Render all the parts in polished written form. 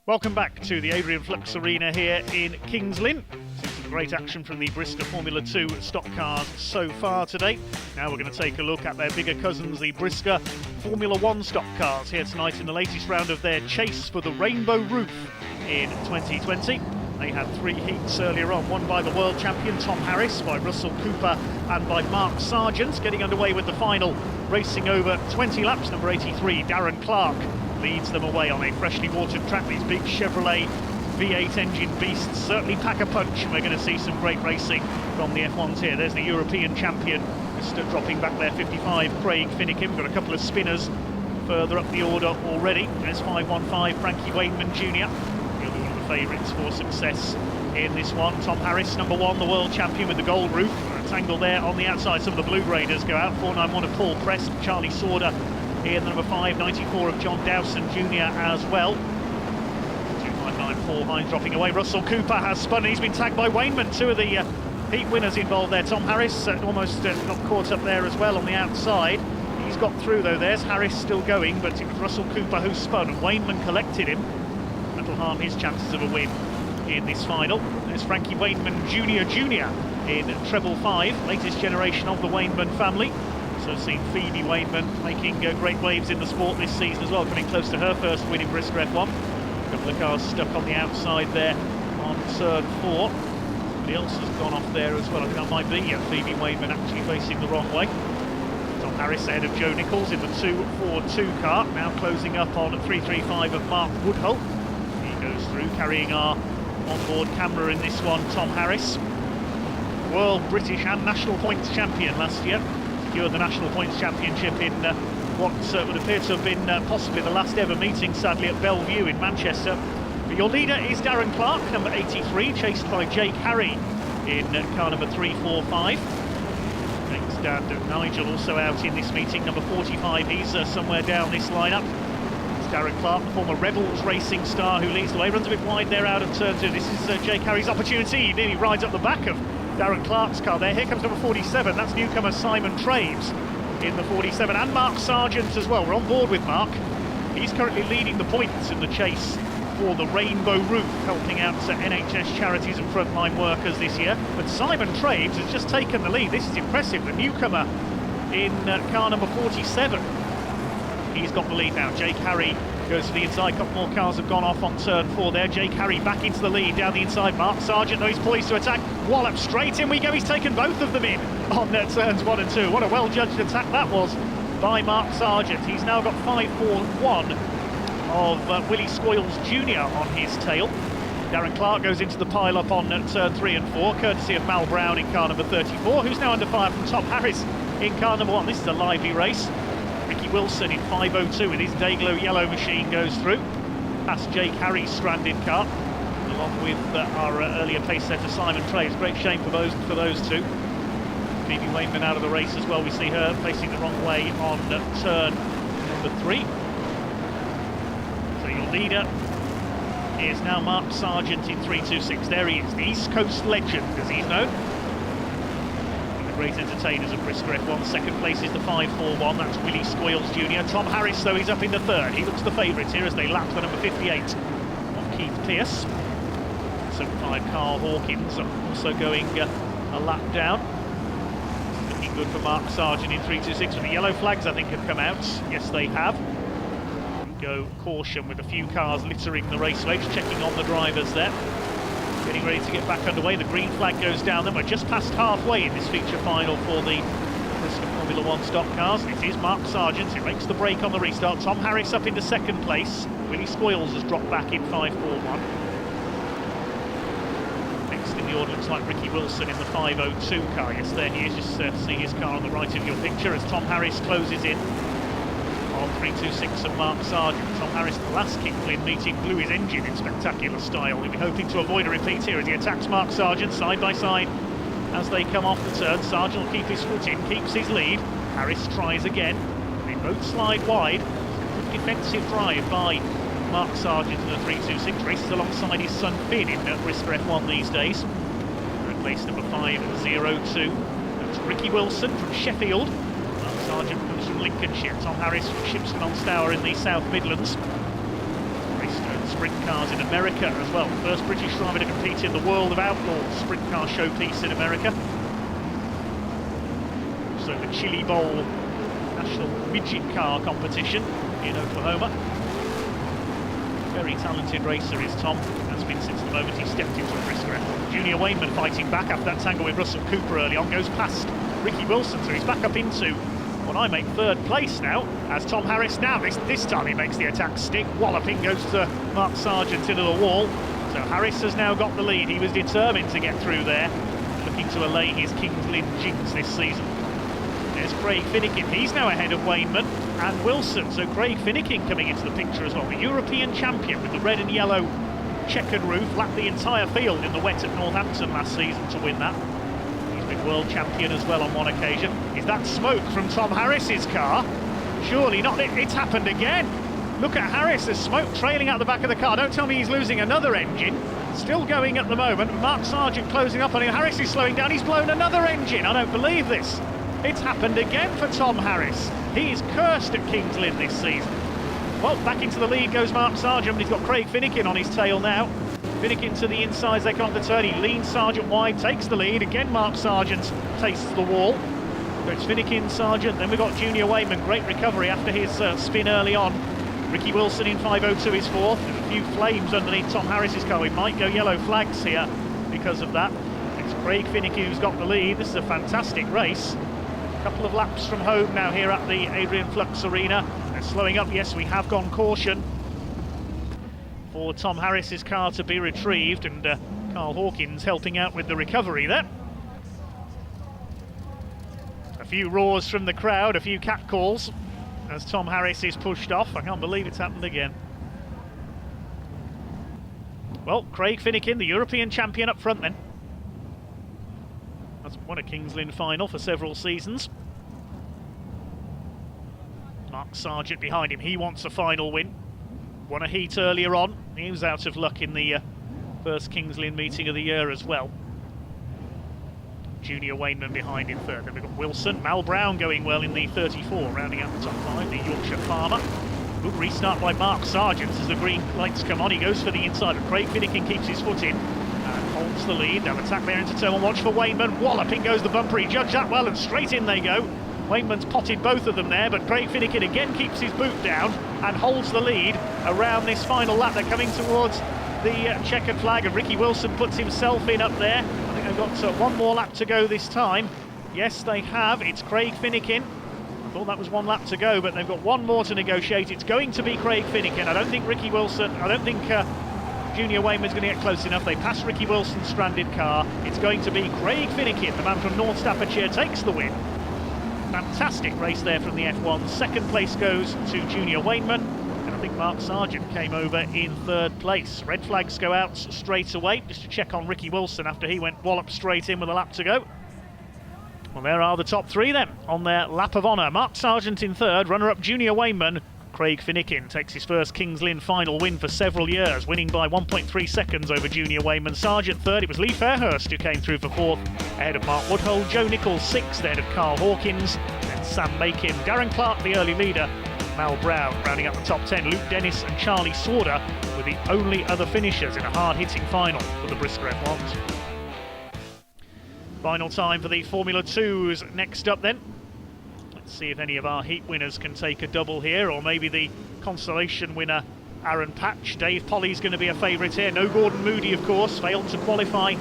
Welcome back to the Adrian Flux Arena here in Kings Lynn. Some great action from the brisca Formula 2 stock cars so far today. Now we're going to take a look at their bigger cousins, the brisca Formula 1 stock cars, here tonight in the latest round of their chase for the Rainbow Roof in 2020. They had three heats earlier on, one by the world champion Tom Harris, by Russell Cooper and by Mark Sargent. Getting underway with the final, racing over 20 laps, number 83, Darren Clark, leads them away on a freshly watered track. These big Chevrolet V8 engine beasts certainly pack a punch, and we're going to see some great racing from the F1s here. There's the European champion, just dropping back there, 55, Craig Finnegan. We've got a couple of spinners further up the order already. There's 515, Frankie Wainman Jr., he'll be one of the favourites for success in this one. Tom Harris, number one, the world champion with the gold roof. Tangle there on the outside. Some of the blue graders go out. 491 of Paul Prest, Charlie Sauder here, the number 594 of John Dowson Jr. as well. 2594 Hines dropping away. Russell Cooper has spun, he's been tagged by Wainman. Two of the heat winners involved there. Tom Harris almost got caught up there as well on the outside. He's got through though. There's Harris still going, but it was Russell Cooper who spun, and Wainman collected him. That'll harm his chances of a win in this final. There's Frankie Wainman Jr. in treble 5, latest generation of the Wainman family. Also seen Phoebe Wainman making great waves in the sport this season as well, coming close to her first win in brisca F1. A couple of cars stuck on the outside there on turn 4. Somebody else has gone off there as well. I think that might be Phoebe Wainman actually facing the wrong way. Tom Harris ahead of Joe Nichols in the 242 car, now closing up on 335 of Mark Woodhull. He goes through, carrying our onboard camera in this one. Tom Harris, world, British and national points champion last year. Secured the National Points Championship in what would appear to have been possibly the last ever meeting, sadly, at Bellevue in Manchester. But your leader is Darren Clark, number 83, chased by Jake Harry in car number 345. Thanks, Dad. Nigel also out in this meeting, number 45. He's somewhere down this lineup. It's Darren Clark, the former Rebels racing star, who leads the way. Runs a bit wide there out of turn 2. This is Jake Harry's opportunity. He nearly rides up the back of Darren Clark's car there. Here comes number 47, that's newcomer Simon Traves in the 47, and Mark Sargent as well. We're on board with Mark. He's currently leading the points in the chase for the Rainbow Roof, helping out NHS charities and frontline workers this year. But Simon Traves has just taken the lead. This is impressive. The newcomer in car number 47. He's got the lead now. Jake Harry goes to the inside. A couple more cars have gone off on turn 4 there. Jake Harry back into the lead down the inside. Mark Sargent, though, he's poised to attack. Wallop straight in we go. He's taken both of them in on turns 1 and 2. What a well-judged attack that was by Mark Sargent. He's now got 541 of Willie Scoyles Jr. on his tail. Darren Clark goes into the pile-up on turn 3 and 4, courtesy of Mal Brown in car number 34, who's now under fire from Tom Harris in car number 1. This is a lively race. Ricky Wilson in 502 with his Dayglow yellow machine goes through, past Jake Harry's stranded car, along with our earlier pace setter Simon Traves. Great shame for those two. Phoebe Wainman out of the race as well. We see her facing the wrong way on turn number 3. So your leader is now Mark Sargent in 326. There he is, the East Coast legend, as he's known. Great entertainers of brisca F1. Second place is the 541, that's Willie Scoyles Jr. Tom Harris, though, he's up in the third. He looks the favourite here as they lap the number 58 of Keith Pearce. 75 Carl Hawkins also going a lap down. Looking good for Mark Sargent in 326. With the yellow flags, I think, have come out. Yes, they have. Go caution with a few cars littering the raceway, checking on the drivers there. Getting ready to get back underway. The green flag goes down. Then we're just past halfway in this feature final for the brisca Formula 1 stock cars. It is Mark Sargent. It makes the break on the restart. Tom Harris up into second place. Willie Scoyles has dropped back in 541. Next in the order looks like Ricky Wilson in the 502 car. Yes, there he is. Just see his car on the right of your picture as Tom Harris closes in on 326 of Mark Sargent. Tom Harris, the last Kings Lynn meeting, blew his engine in spectacular style. He'll be hoping to avoid a repeat here as he attacks Mark Sargent side by side as they come off the turn. Sargent will keep his foot in, keeps his lead. Harris tries again. They both slide wide. Good defensive drive by Mark Sargent in the 326. Races alongside his son Finn in brisca F1 these days. At place number 502. That's Ricky Wilson from Sheffield. Mark Sargent from Lincolnshire. Tom Harris from Shipston on Stour in the South Midlands. Race turns sprint cars in America as well. First British driver to compete in the World of Outlaws sprint car showpiece in America. So the Chili Bowl National Midget Car Competition in Oklahoma. Very talented racer is Tom, has been since the moment he stepped into a brisca. Junior Wainman fighting back after that tangle with Russell Cooper early on, goes past Ricky Wilson, so he's back up into what I make third place now, as Tom Harris now, this time he makes the attack stick, walloping goes to Mark Sargent into the wall. So Harris has now got the lead, he was determined to get through there, looking to allay his Kings Lynn jinx this season. There's Craig Finnegan, he's now ahead of Wainman and Wilson, so Craig Finnegan coming into the picture as well, the European champion with the red and yellow checkered roof, lapped the entire field in the wet at Northampton last season to win that. He's been world champion as well on one occasion. Is that smoke from Tom Harris's car? Surely not, it's happened again. Look at Harris, there's smoke trailing out the back of the car. Don't tell me he's losing another engine. Still going at the moment, Mark Sargent closing up on him. Harris is slowing down, he's blown another engine. I don't believe this. It's happened again for Tom Harris. He's cursed at Kings Lynn this season. Well, back into the lead goes Mark Sargent, but he's got Craig Finnegan on his tail now. Finnegan to the inside as they come up the turn. He leans Sargent wide, takes the lead. Again, Mark Sargent tastes the wall. So it's Finnegan, Sargent, then we've got Junior Wainman. Great recovery after his spin early on. Ricky Wilson in 5.02 is fourth. There's a few flames underneath Tom Harris's car. We might go yellow flags here because of that. It's Craig Finnegan who's got the lead. This is a fantastic race. A couple of laps from home now here at the Adrian Flux Arena. They're slowing up. Yes, we have gone caution for Tom Harris's car to be retrieved, and Carl Hawkins helping out with the recovery there. A few roars from the crowd, a few catcalls as Tom Harris is pushed off. I can't believe it's happened again. Well, Craig Finnegan, the European champion up front then. Hasn't won a Kings Lynn final for several seasons. Mark Sargent behind him, he wants a final win. Won a heat earlier on, he was out of luck in the first Kings Lynn meeting of the year as well. Junior Wainman behind in third. Then we've got Wilson, Mal Brown going well in the 34, rounding out the top five, the Yorkshire farmer. Good restart by Mark Sargent as the green lights come on. He goes for the inside, but Craig Finnegan keeps his foot in and holds the lead. They'll attack there into turn one. Watch for Wainman. Walloping goes the bumper. He judged that well and straight in they go. Wainman's potted both of them there, but Craig Finnegan again keeps his boot down and holds the lead around this final lap. They're coming towards the checkered flag, and Ricky Wilson puts himself in up there. I think they've got one more lap to go this time. Yes, they have. It's Craig Finnegan. I thought that was one lap to go, but they've got one more to negotiate. It's going to be Craig Finnegan. I don't think Ricky Wilson, I don't think Junior Wainman's going to get close enough. They pass Ricky Wilson's stranded car. It's going to be Craig Finnegan, the man from North Staffordshire, takes the win. Fantastic race there from the F1. Second place goes to Junior Wainman, and I think Mark Sargent came over in third place. Red flags go out straight away, just to check on Ricky Wilson after he went wallop straight in with a lap to go. Well, there are the top three then on their lap of honour. Mark Sargent in third, runner-up Junior Wainman. Craig Finnegan takes his first Kings Lynn final win for several years, winning by 1.3 seconds over Junior Wainman. Sargent third. It was Lee Fairhurst who came through for fourth, ahead of Mark Woodhull. Joe Nichols sixth, ahead of Carl Hawkins. Then Sam Makin, Darren Clark, the early leader. Mal Brown rounding up the top 10. Luke Dennis and Charlie Sauder were the only other finishers in a hard-hitting final for the brisca F1s. Final time for the Formula 2s next up then. Let's see if any of our heat winners can take a double here, or maybe the consolation winner Aaron Patch. Dave Polly's going to be a favourite here. No Gordon Moody, of course, failed to qualify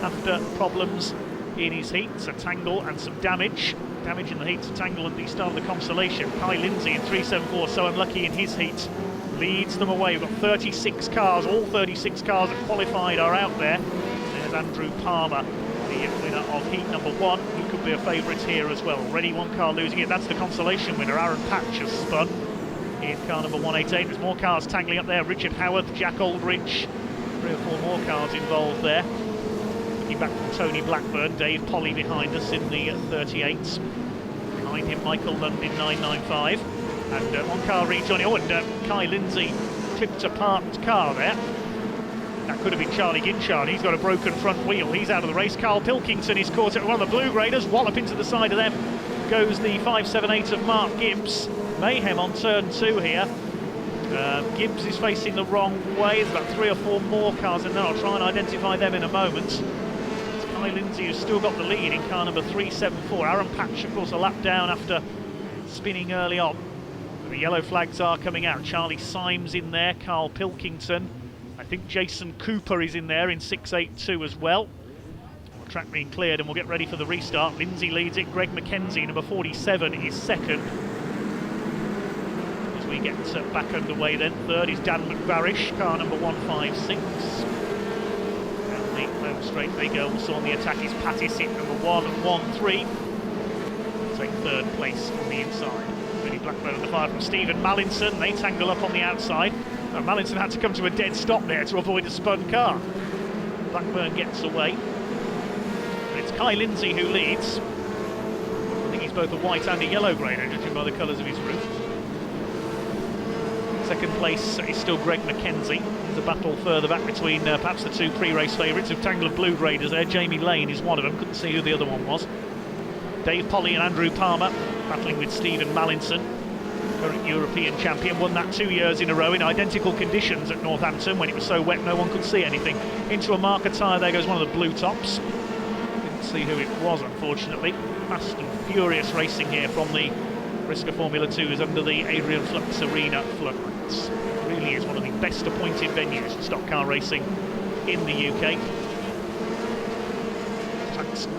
after problems in his heat, a tangle and some damage in the heat, a tangle at the start of the consolation. Kai Lindsay in 3.74, so unlucky in his heat, leads them away. We've got 36 cars, all 36 cars that qualified are out there. There's Andrew Palmer, the winner of heat number one. He could be a favourite here as well. Already one car losing it. That's the consolation winner. Aaron Patch has spun in car number 188. There's more cars tangling up there. Richard Howarth, Jack Aldridge, 3 or 4 more cars involved there. Looking back from Tony Blackburn, Dave Polly behind us in the 38s. Behind him, Michael Lund in 995. And one car rejoining. Oh, and Kai Lindsay tipped a parked car there. That could have been Charlie Ginchard. He's got a broken front wheel. He's out of the race. Carl Pilkington is caught at one of the blue graders. Wallop into the side of them goes the 578 of Mark Gibbs. Mayhem on turn 2 here. Gibbs is facing the wrong way. There's about 3 or 4 more cars in there. I'll try and identify them in a moment. It's Kai Lindsay who's still got the lead in car number 374. Aaron Patch, of course, a lap down after spinning early on. The yellow flags are coming out. Charlie Symes in there, Carl Pilkington. I think Jason Cooper is in there in 682 as well. Track being cleared and we'll get ready for the restart. Lindsay leads it. Greg McKenzie, number 47, is second. As we get back underway then, third is Dan McVarish, car number 156. And the home straight they go. Also on the attack is Patty Sitt, number 1 and 1-3. Take third place on the inside. Really Blackburn on the fire from Stephen Mallinson. They tangle up on the outside. Mallinson had to come to a dead stop there to avoid a spun car. Blackburn gets away. It's Kai Lindsay who leads. I think he's both a white and a yellow grader, judging by the colours of his roof. Second place is still Greg McKenzie. There's a battle further back between perhaps the 2 pre-race favourites of Tangle of Blue Graders there. Jamie Lane is one of them, couldn't see who the other one was. Dave Polly and Andrew Palmer battling with Stephen Mallinson, current European champion, won that 2 years in a row in identical conditions at Northampton when it was so wet no one could see anything. Into a marker tyre, there goes one of the blue tops. See who it was, unfortunately. Fast and furious racing here from the Brisca Formula 2s under the Adrian Flux Arena floodlights. It really is one of the best appointed venues for stock car racing in the UK.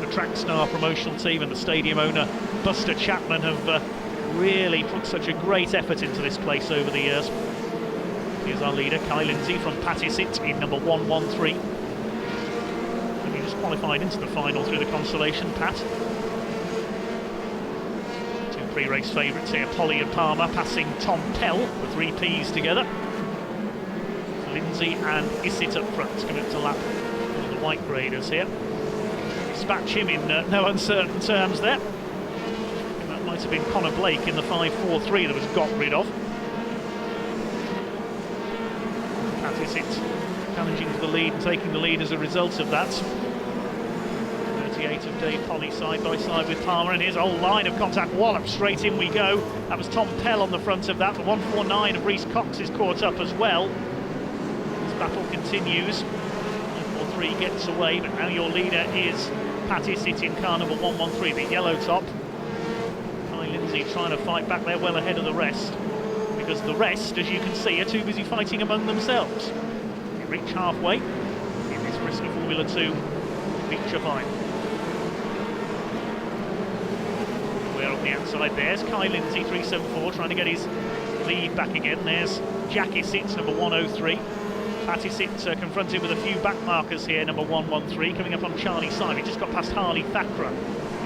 The Trackstar promotional team and the stadium owner Buster Chapman have really put such a great effort into this place over the years. Here's our leader, Kai Lindsay from Patty Sitt in number 113. Qualified into the final through the consolation, Pat. 2 pre-race favourites here, Polly and Palmer passing Tom Pell, the 3 Ps together. Lindsay and Isitt up front, coming up to lap one of the white graders here. Dispatch him in no uncertain terms there. And that might have been Connor Blake in the 5.43 that was got rid of. Pat Isitt challenging for the lead and taking the lead as a result of that. 38 of Dave Polly side by side with Palmer, and here's a whole line of contact. Wallop, straight in we go. That was Tom Pell on the front of that. The 149 of Reece Cox is caught up as well. This battle continues. 143 gets away, but now your leader is Patty Sitt in car number 113, the yellow top. Kai Lindsay trying to fight back there well ahead of the rest, because the rest, as you can see, are too busy fighting among themselves. We reach halfway in this Brisca Formula 2 feature final. We're on the outside. There's Kai Lindsay, 374, trying to get his lead back again. There's Jackie Sitt, number 103. Patty Sitt confronted with a few back markers here, number 113, coming up on Charlie Syme. He just got past Harley Thakra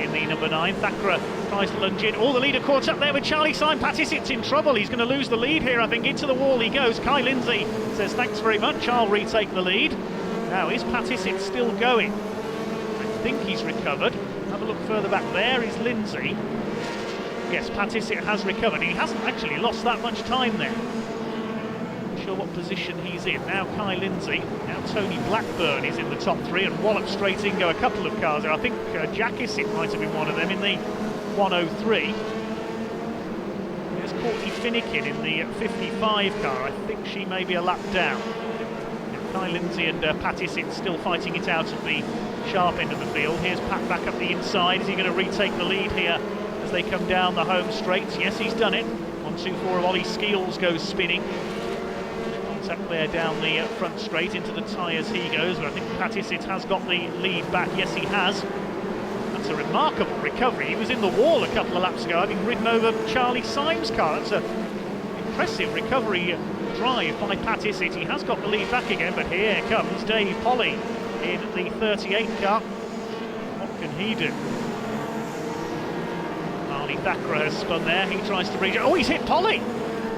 in the number 9. Thakra tries to lunge in. Oh, the leader caught up there with Charlie Syme. Patty Sitt's in trouble. He's going to lose the lead here, I think. Into the wall he goes. Kai Lindsay says, thanks very much, I'll retake the lead. Now, is Patty Sitt still going? I think he's recovered. Have a look further back. There is Lindsay. Yes, Patty Sitt has recovered. He hasn't actually lost that much time there. Not sure what position he's in. Now Kai Lindsay. Now Tony Blackburn is in the top 3, and Wallop straight in go a couple of cars there. I think Jackie Sitt might have been one of them in the 103. There's Courtney Finnegan in the 55 car. I think she may be a lap down. Kai Lindsay and Patty Sitt still fighting it out at the sharp end of the field. Here's Pat back up the inside. Is he going to retake the lead here as they come down the home straight? Yes, he's done it. 1-2-4 of Ollie Skeels goes spinning. Contact there down the front straight. Into the tyres he goes, but I think Patty Sitt has got the lead back. Yes, he has. That's a remarkable recovery. He was in the wall a couple of laps ago, having ridden over Charlie Syme's car. That's an impressive recovery drive by Patty Sitt. He has got the lead back again, but here comes Dave Polly in the 38 car. What can he do? Harley Thakra has spun there. He tries to rejoin. Oh, he's hit Polly!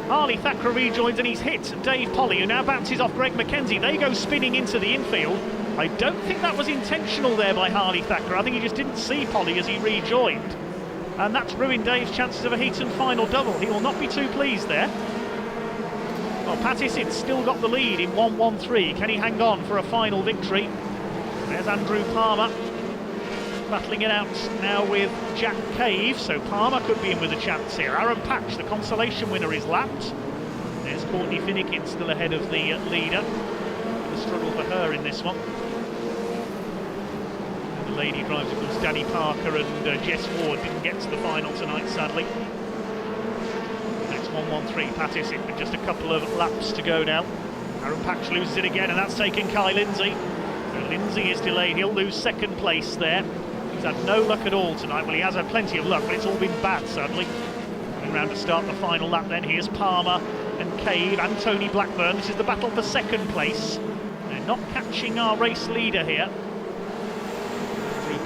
Harley Thakra rejoins and he's hit Dave Polly, who now bounces off Greg McKenzie. They go spinning into the infield. I don't think that was intentional there by Harley Thakra. I think he just didn't see Polly as he rejoined. And that's ruined Dave's chances of a Heaton final double. He will not be too pleased there. Well, Patty Sitt's still got the lead in 1-1-3. Can he hang on for a final victory? There's Andrew Palmer battling it out now with Jack Cave, so Palmer could be in with a chance here. Aaron Patch, the consolation winner, is lapped. There's Courtney Finnegan still ahead of the leader. A struggle for her in this one. And the lady drives, of course, Danny Parker and Jess Ward didn't get to the final tonight, sadly. It's 1-1-3, Pat Issett with just a couple of laps to go now. Aaron Patch loses it again, and that's taken Kai Lindsay. So Lindsay is delayed, he'll lose second place there. He's had no luck at all tonight. Well, he has had plenty of luck, but it's all been bad, sadly. Coming round to start the final lap then, here's Palmer and Cave and Tony Blackburn. This is the battle for second place. They're not catching our race leader here.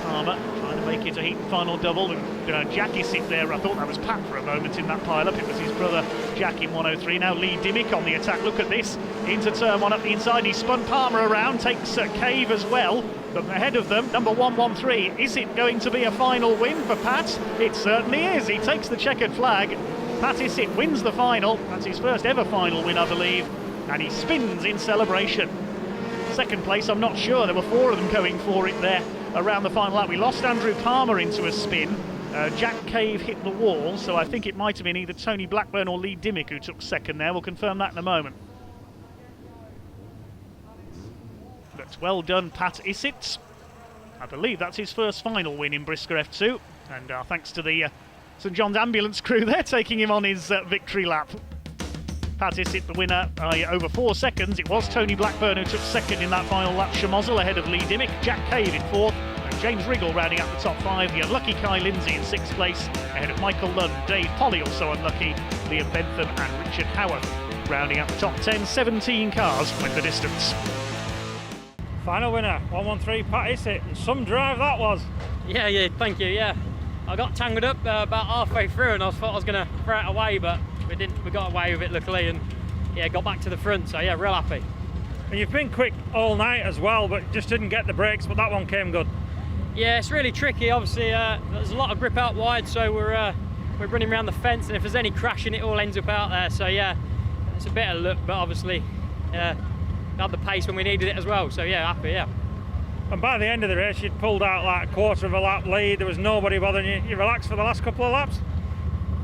Palmer trying to make it a heat final double with Jack Issett there. I thought that was Pat for a moment in that pile-up. It was his brother Jack in 103. Now Lee Dimmick on the attack. Look at this. Into turn one up the inside. He spun Palmer around. Takes Cave as well. But ahead of them, number 113. Is it going to be a final win for Pat? It certainly is. He takes the checkered flag. Pat Issett wins the final. That's his first ever final win, I believe. And he spins in celebration. Second place, I'm not sure. There were 4 of them going for it there around the final lap. We lost Andrew Palmer into a spin. Jack Cave hit the wall, so I think it might have been either Tony Blackburn or Lee Dimmick who took second there. We'll confirm that in a moment. But well done, Pat Issett. I believe that's his first final win in Brisca F2. And thanks to the St John's ambulance crew there taking him on his victory lap. Pat Issett the winner over 4 seconds. It was Tony Blackburn who took second in that final lap. Schmozzle ahead of Lee Dimmick. Jack Cave in 4th. And James Riggle rounding out the top 5. The unlucky Kai Lindsay in 6th place. Ahead of Michael Lunn. Dave Polly also unlucky. Liam Bentham and Richard Howarth rounding out the top 10. 17 cars went the distance. Final winner, 113 Pat Issett. And some drive that was. Yeah, thank you, yeah. I got tangled up about halfway through and I thought I was going to throw it away, but we didn't. We got away with it luckily, and yeah, got back to the front. So yeah, real happy. And you've been quick all night as well, but just didn't get the brakes. But that one came good. Yeah, it's really tricky. Obviously, there's a lot of grip out wide, so we're running around the fence, and if there's any crashing, it all ends up out there. So yeah, it's a bit of luck, but obviously, had the pace when we needed it as well. So yeah, happy. Yeah. And by the end of the race, you'd pulled out like a quarter of a lap lead. There was nobody bothering you. You relaxed for the last couple of laps.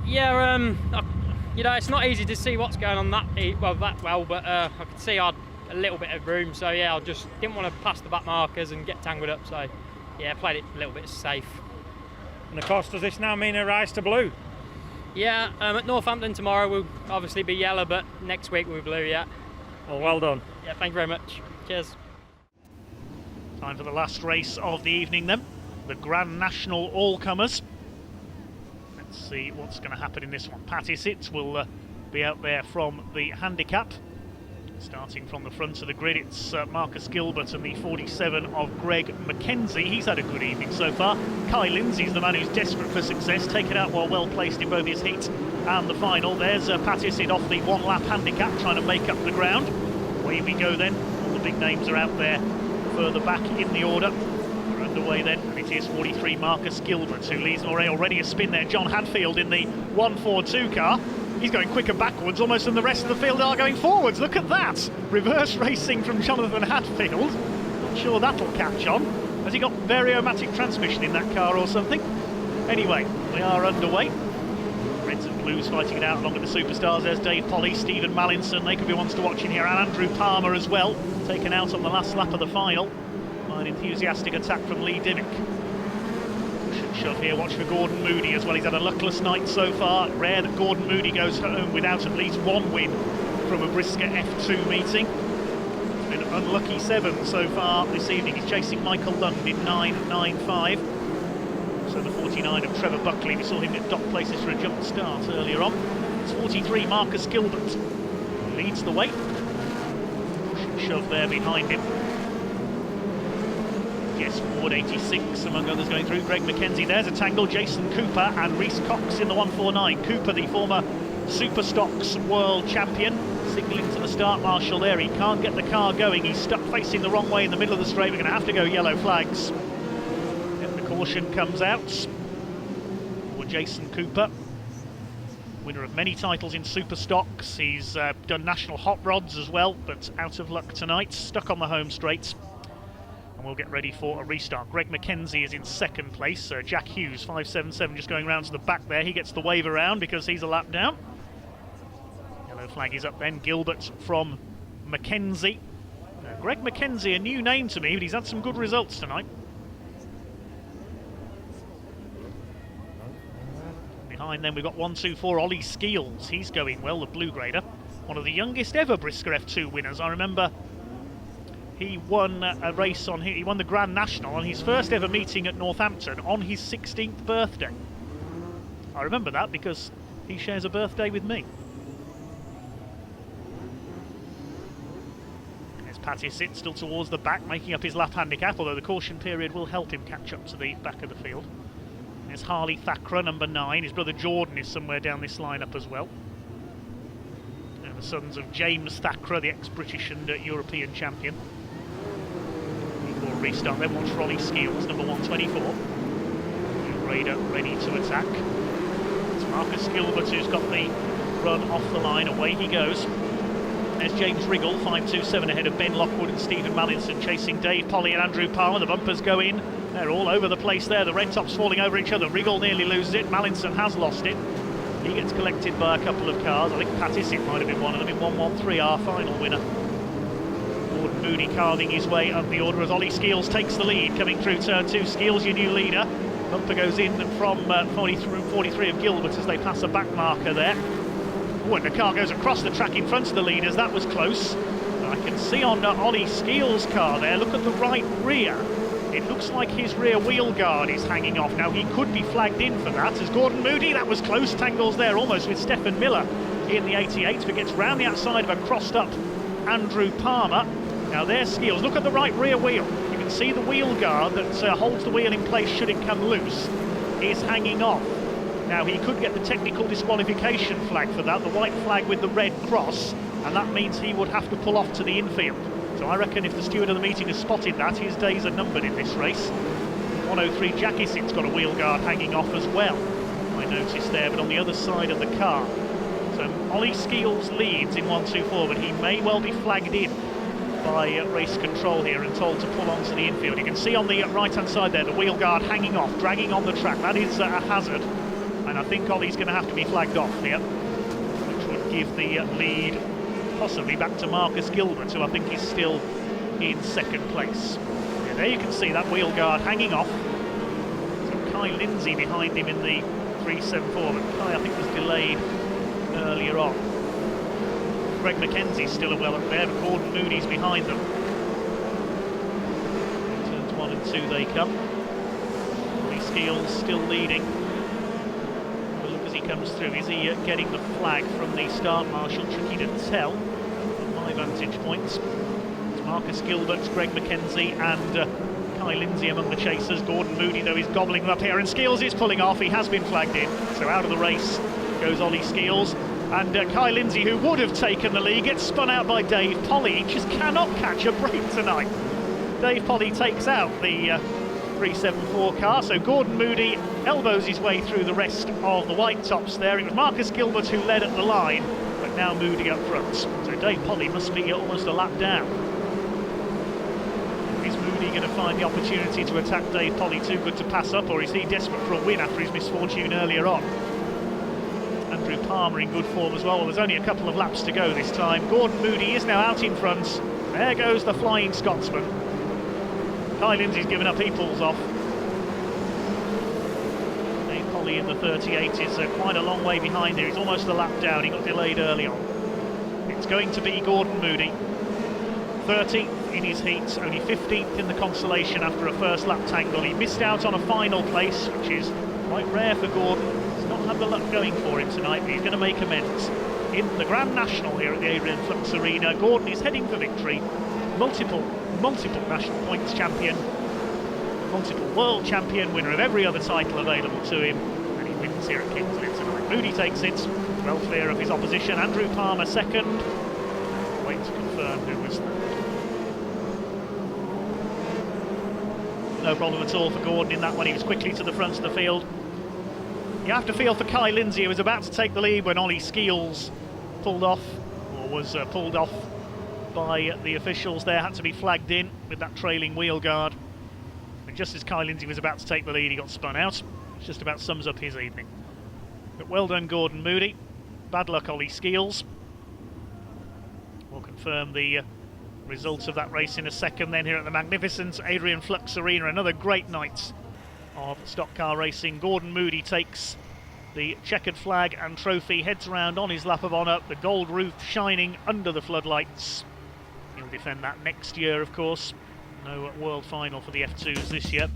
Yeah, you know, it's not easy to see what's going on that well, but I could see I had a little bit of room, so yeah, I just didn't want to pass the back markers and get tangled up, so yeah, played it a little bit safe. And of course, does this now mean a rise to blue? Yeah, at Northampton tomorrow we'll obviously be yellow, but next week we'll be blue, yeah. Well done. Yeah, thank you very much. Cheers. Time for the last race of the evening then, the Grand National All-Comers. Let's see what's going to happen in this one. Pat Issett will be out there from the handicap. Starting from the front of the grid, it's Marcus Gilbert and the 47 of Greg McKenzie. He's had a good evening so far. Kai Lindsay's the man who's desperate for success, taken out while well placed in both his heat and the final. There's Pat Issett off the 1 lap handicap, trying to make up the ground. Away we go then. All the big names are out there further back in the order. We're underway then, and it is 43 Marcus Gilbert who leads already a spin there. John Hadfield in the 142 car. He's going quicker backwards almost than the rest of the field are going forwards. Look at that! Reverse racing from Jonathan Hadfield. Not sure that'll catch on. Has he got variomatic transmission in that car or something? Anyway, we are underway. Reds and blues fighting it out along with the superstars. There's Dave Polly, Stephen Mallinson. They could be ones to watch in here. And Andrew Palmer as well, taken out on the last lap of the final by an enthusiastic attack from Lee Dimmick. Shove here, watch for Gordon Moody as well. He's had a luckless night so far. Rare that Gordon Moody goes home without at least 1 win from a Brisca F2 meeting. It's been an unlucky 7 so far this evening. He's chasing Michael Lund in 9.95. So the 49 of Trevor Buckley, we saw him get dock places for a jump start earlier on. It's 43 Marcus Gilbert leads the way. Push and shove there behind him. Yes, Ward 86 among others going through. Greg McKenzie, there's a tangle. Jason Cooper and Reece Cox in the 149. Cooper, the former Superstocks world champion, signalling to the start marshal there. He can't get the car going. He's stuck facing the wrong way in the middle of the straight. We're going to have to go yellow flags. Then the caution comes out for Jason Cooper, winner of many titles in Superstocks. He's done national hot rods as well, but out of luck tonight, stuck on the home straight. We'll get ready for a restart. Greg McKenzie is in 2nd place. Jack Hughes, 577, just going round to the back there. He gets the wave around because he's a lap down. Yellow flag is up then. Gilbert from Mackenzie. Greg Mackenzie, a new name to me, but he's had some good results tonight. Behind them we've got 1, 2, 4 Ollie Skeels. He's going well, the blue grader. One of the youngest ever brisca F2 winners. I remember he won a race on, he won the Grand National on his first ever meeting at Northampton on his 16th birthday. I remember that because he shares a birthday with me. There's Patty Sitt still towards the back, making up his lap handicap, although the caution period will help him catch up to the back of the field. There's Harley Thakra, number 9. His brother Jordan is somewhere down this lineup as well. And the sons of James Thakra, the ex-British and European champion. Before restart, then watch Ollie Skeels, number 124. Blue Raider ready to attack. It's Marcus Gilbert who's got the run off the line. Away he goes. There's James Riggle, 5.27 ahead of Ben Lockwood and Stephen Mallinson, chasing Dave Polly and Andrew Palmer. The bumpers go in. They're all over the place there. The red tops falling over each other. Riggle nearly loses it. Mallinson has lost it. He gets collected by a couple of cars. I think Patty Sitt might have been one of them in 113, our final winner. Gordon Moody carving his way up the order as Ollie Skeels takes the lead. Coming through turn 2, Skeels your new leader. Bumper goes in from 43 of Gilbert as they pass a back marker there. Oh, and the car goes across the track in front of the leaders. That was close. I can see on Ollie Skeels' car there, look at the right rear. It looks like his rear wheel guard is hanging off. Now, he could be flagged in for that as Gordon Moody, that was close, tangles there almost with Stephen Miller in the 88, but gets round the outside of a crossed up Andrew Palmer. Now there's Skeels, look at the right rear wheel. You can see the wheel guard that holds the wheel in place should it come loose is hanging off. Now he could get the technical disqualification flag for that, the white flag with the red cross, and that means he would have to pull off to the infield. So I reckon if the steward of the meeting has spotted that, his days are numbered in this race. 103 Jackie Sitt's got a wheel guard hanging off as well, I noticed there, but on the other side of the car. So Ollie Skeels leads in 124, but he may well be flagged in by race control here and told to pull onto the infield. You can see on the right-hand side there, the wheel guard hanging off, dragging on the track. That is a hazard, and I think Ollie's going to have to be flagged off here, which would give the lead possibly back to Marcus Gilbert, who I think is still in second place. Yeah, there you can see that wheel guard hanging off. So Kai Lindsay behind him in the 374, but Kai I think was delayed earlier on. Greg Mackenzie's still well up there, but Gordon Moody's behind them. Turns 1 and 2 they come. Ollie Skeels still leading. We'll look as he comes through. Is he getting the flag from the start marshal? Tricky to tell from my vantage points. It's Marcus Gilbert, Greg Mackenzie and Kai Lindsay among the chasers. Gordon Moody though is gobbling them up here, and Skeels is pulling off. He has been flagged in, so out of the race goes Ollie Skeels. And Kai Lindsay, who would have taken the lead, gets spun out by Dave Polly. He just cannot catch a break tonight. Dave Polly takes out the 374 car, so Gordon Moody elbows his way through the rest of the white tops there. It was Marcus Gilbert who led at the line, but now Moody up front. So Dave Polly must be almost a lap down. Is Moody going to find the opportunity to attack Dave Polly, too good to pass up, or is he desperate for a win after his misfortune earlier on? Andrew Palmer in good form as well. There's only a couple of laps to go this time. Gordon Moody is now out in front. There goes the Flying Scotsman. Kai Lindsay's given up, he pulls off. Dave Polly in the 38 is quite a long way behind here. He's almost a lap down. He got delayed early on. It's going to be Gordon Moody. 13th in his heats, only 15th in the consolation after a first lap tangle. He missed out on a final place, which is quite rare for Gordon. Not had the luck going for him tonight, but he's going to make amends. In the Grand National here at the Adrian Flux Arena, Gordon is heading for victory. Multiple national points champion, multiple world champion, winner of every other title available to him, and he wins here at Kingston tonight. Moody takes it, well clear of his opposition. Andrew Palmer second. Wait to confirm who was no problem at all for Gordon in that one. He was quickly to the front of the field. You have to feel for Kai Lindsay, who was about to take the lead when Ollie Skeels pulled off, or was pulled off by the officials there, had to be flagged in with that trailing wheel guard. And just as Kai Lindsay was about to take the lead, he got spun out. It just about sums up his evening. But well done, Gordon Moody. Bad luck, Ollie Skeels. confirm the result of that race in a second. Then here at the magnificent Adrian Flux Arena, another great night of stock car racing. Gordon Moody takes the checkered flag and trophy, heads around on his lap of honour, the gold roof shining under the floodlights. He'll defend that next year, of course. No world final for the F2s this year.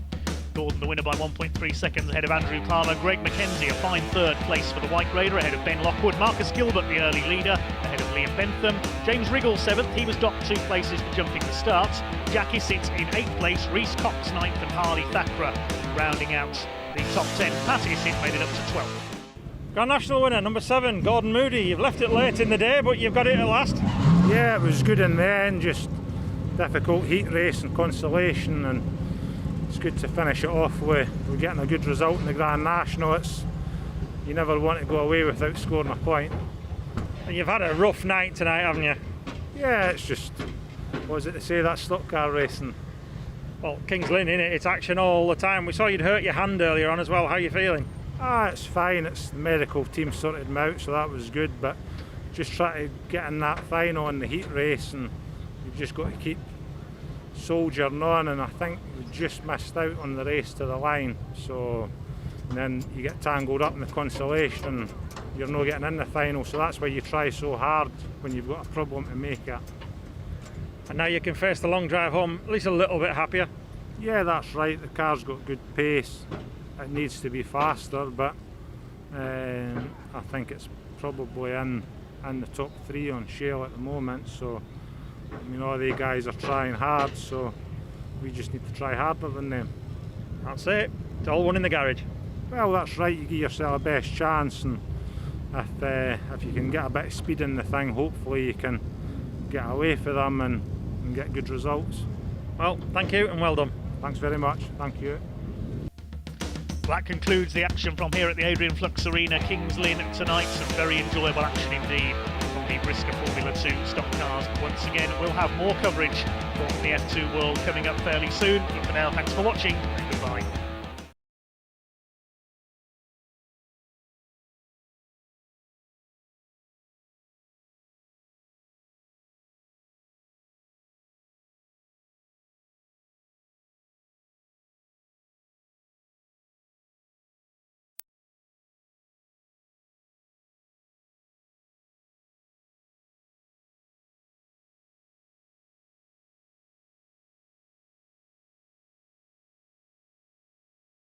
Gordon the winner by 1.3 seconds ahead of Andrew Palmer. Greg McKenzie a fine third place for the white grader ahead of Ben Lockwood. Marcus Gilbert the early leader ahead of Liam Bentham. James Riggle 7th, he was docked 2 places for jumping the start. Jackie sits in 8th place, Rhys Cox 9th and Harley Thakra rounding out the top 10. Pat Isitt made it up to 12th. Grand National winner, number 7, Gordon Moody. You've left it late in the day, but you've got it at last. Yeah, it was good in the end, just difficult heat race and consolation, and it's good to finish it off with getting a good result in the Grand National. You never want to go away without scoring a point. And you've had a rough night tonight, haven't you? Yeah, it's just, what was it to say, that's stock car racing. Well, Kings Lynn, innit? It's action all the time. We saw you'd hurt your hand earlier on as well. How are you feeling? It's fine. It's the medical team sorted me out, so that was good, but just try to get in that final in the heat race, and you've just got to keep soldiering on, and I think we just missed out on the race to the line, so and then you get tangled up in the consolation and you're not getting in the final, so that's why you try so hard when you've got a problem to make it. And now you can face the long drive home at least a little bit happier. Yeah, that's right. The car's got good pace. It needs to be faster, but I think it's probably in the top 3 on Shale at the moment, so I mean, all the guys are trying hard, so we just need to try harder than them. That's it. It's all one in the garage. Well, that's right. You give yourself a best chance, and if you can get a bit of speed in the thing, hopefully you can get away for them and get good results. Well, thank you and well done. Thanks very much. Thank you. That concludes the action from here at the Adrian Flux Arena, Kings Lynn tonight. Some very enjoyable action indeed from the brisca Formula 2 stock cars. Once again, we'll have more coverage from the F2 world coming up fairly soon. But for now, thanks for watching and goodbye.